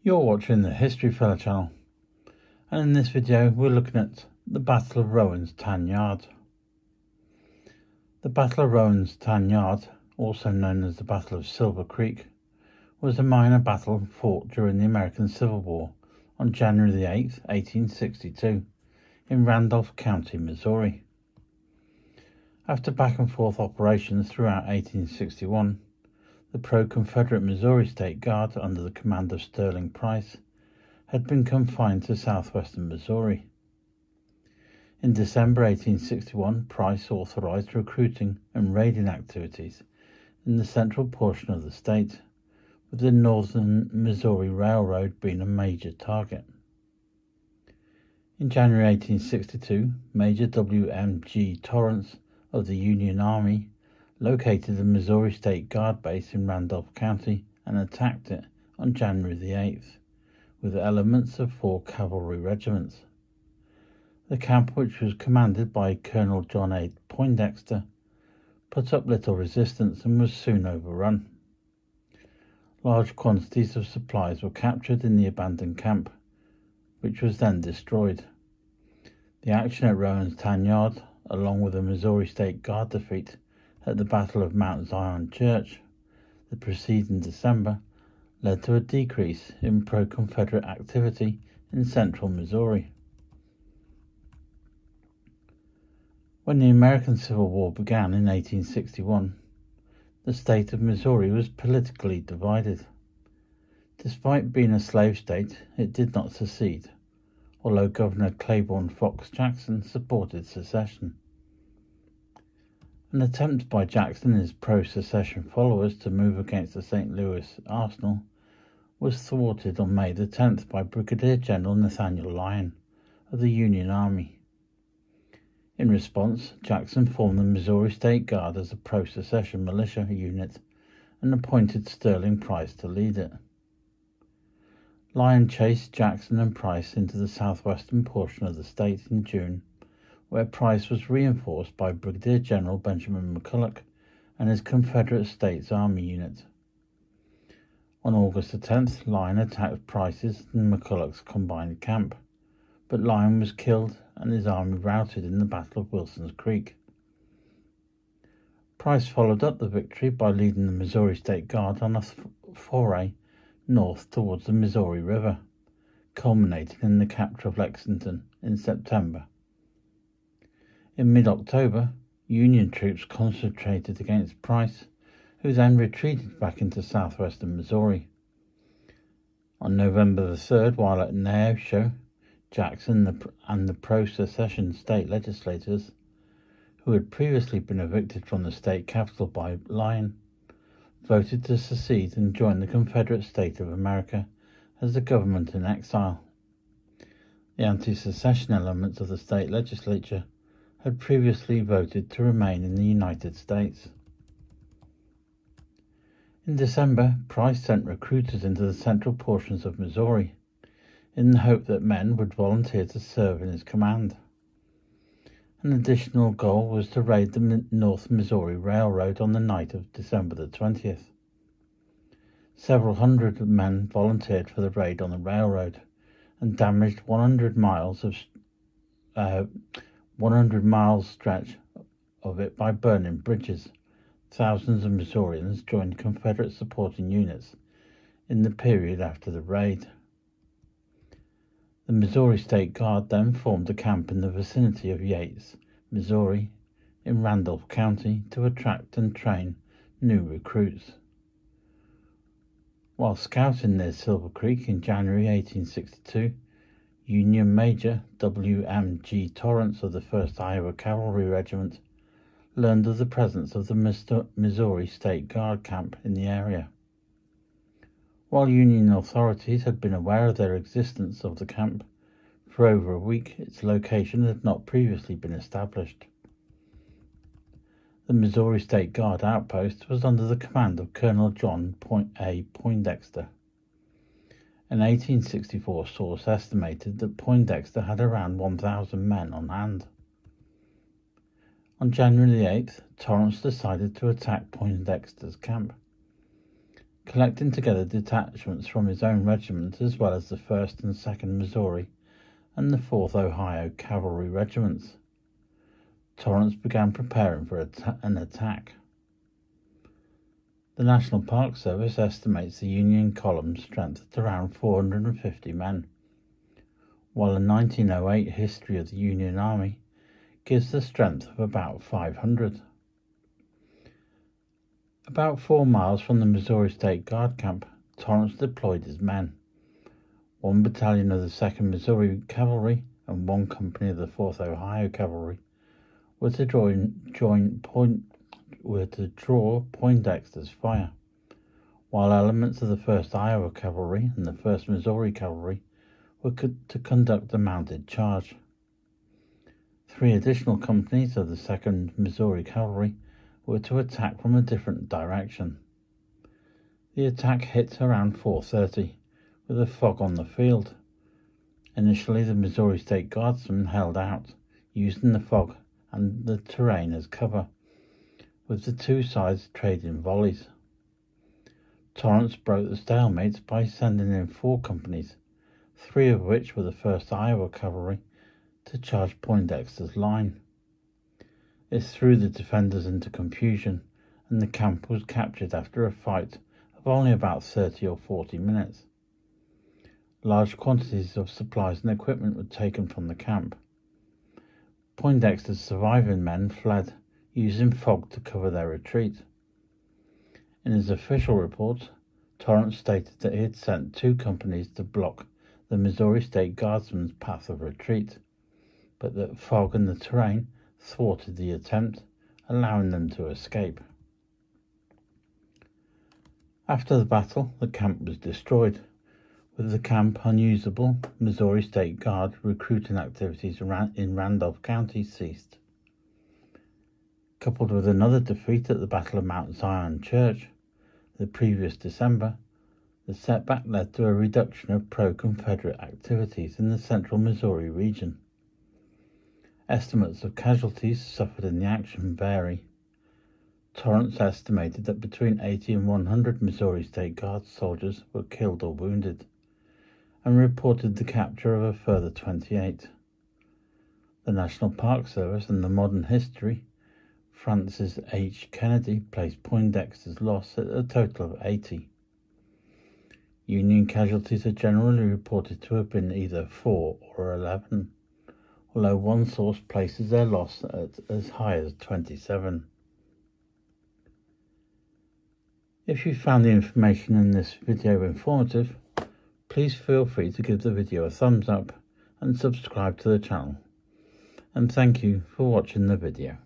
You're watching the History Fella channel, and in this video we're looking at the Battle of Roan's Tan Yard. The Battle of Roan's Tan Yard, also known as the Battle of Silver Creek, was a minor battle fought during the American Civil War on January the 8th, 1862, in Randolph County, Missouri. After back-and-forth operations throughout 1861, the pro-Confederate Missouri State Guard, under the command of Sterling Price, had been confined to southwestern Missouri. In December 1861, Price authorized recruiting and raiding activities in the central portion of the state, with the Northern Missouri Railroad being a major target. In January 1862, Major W.M.G. Torrance of the Union Army located the Missouri State Guard base in Randolph County and attacked it on January the 8th, with elements of 4 cavalry regiments. The camp, which was commanded by Colonel John A. Poindexter, put up little resistance and was soon overrun. Large quantities of supplies were captured in the abandoned camp, which was then destroyed. The action at Roan's Tan Yard, along with the Missouri State Guard defeat at the Battle of Mount Zion Church the preceding December, led to a decrease in pro-Confederate activity in central Missouri. When the American Civil War began in 1861, the state of Missouri was politically divided. Despite being a slave state, it did not secede, although Governor Claiborne Fox Jackson supported secession. An attempt by Jackson and his pro-secession followers to move against the St. Louis arsenal was thwarted on May the 10th by Brigadier General Nathaniel Lyon of the Union Army. In response, Jackson formed the Missouri State Guard as a pro-secession militia unit and appointed Sterling Price to lead it. Lyon chased Jackson and Price into the southwestern portion of the state in June, where Price was reinforced by Brigadier General Benjamin McCulloch and his Confederate States Army unit. On August the 10th, Lyon attacked Price's and McCulloch's combined camp, but Lyon was killed and his army routed in the Battle of Wilson's Creek. Price followed up the victory by leading the Missouri State Guard on a foray north towards the Missouri River, culminating in the capture of Lexington in September. In mid-October, Union troops concentrated against Price, who then retreated back into southwestern Missouri. On November the 3rd, while at Neosho, Jackson and the pro-secession state legislators, who had previously been evicted from the state capital by Lyon, voted to secede and join the Confederate State of America as the government in exile. The anti-secession elements of the state legislature had previously voted to remain in the United States. In December, Price sent recruiters into the central portions of Missouri, in the hope that men would volunteer to serve in his command. An additional goal was to raid the North Missouri Railroad on the night of December the 20th. Several hundred men volunteered for the raid on the railroad and damaged 100 miles stretch of it by burning bridges. Thousands of Missourians joined Confederate supporting units in the period after the raid. The Missouri State Guard then formed a camp in the vicinity of Yates, Missouri, in Randolph County to attract and train new recruits. While scouting near Silver Creek in January 1862, Union Major W.M.G. Torrance of the 1st Iowa Cavalry Regiment learned of the presence of the Missouri State Guard camp in the area. While Union authorities had been aware of their existence of the camp, for over a week its location had not previously been established. The Missouri State Guard outpost was under the command of Colonel John A. Poindexter. An 1864 source estimated that Poindexter had around 1,000 men on hand. On January the 8th, Torrance decided to attack Poindexter's camp. collecting together detachments from his own regiment as well as the 1st and 2nd Missouri and the 4th Ohio Cavalry Regiments. Torrance began preparing for an attack. The National Park Service estimates the Union column's strength at around 450 men, while a 1908 history of the Union Army gives the strength of about 500. About 4 miles from the Missouri State Guard camp, Torrance deployed his men. 1 battalion of the 2nd Missouri Cavalry and 1 company of the 4th Ohio Cavalry were to draw Poindexter's fire, while elements of the 1st Iowa Cavalry and the 1st Missouri Cavalry were to conduct a mounted charge. 3 additional companies of the 2nd Missouri Cavalry were to attack from a different direction. The attack hit around 4:30, with a fog on the field. Initially, the Missouri State Guardsmen held out, using the fog and the terrain as cover, with the 2 sides trading volleys. Torrance broke the stalemate by sending in 4 companies, 3 of which were the 1st Iowa Cavalry, to charge Poindexter's line. This threw the defenders into confusion, and the camp was captured after a fight of only about 30 or 40 minutes. Large quantities of supplies and equipment were taken from the camp. Poindexter's surviving men fled, using fog to cover their retreat. In his official report, Torrance stated that he had sent 2 companies to block the Missouri State Guardsmen's path of retreat, but that fog and the terrain thwarted the attempt, allowing them to escape. After the battle, the camp was destroyed, with the camp unusable. Missouri State Guard recruiting activities in Randolph County ceased. Coupled with another defeat at the Battle of Mount Zion Church the previous December, the setback led to a reduction of pro-Confederate activities in the central Missouri region. Estimates of casualties suffered in the action vary. Torrance estimated that between 80 and 100 Missouri State Guard soldiers were killed or wounded, and reported the capture of a further 28. The National Park Service and the Modern History, Francis H. Kennedy, placed Poindexter's loss at a total of 80. Union casualties are generally reported to have been either 4 or 11, although one source places their loss at as high as 27. If you found the information in this video informative, please feel free to give the video a thumbs up and subscribe to the channel. And thank you for watching the video.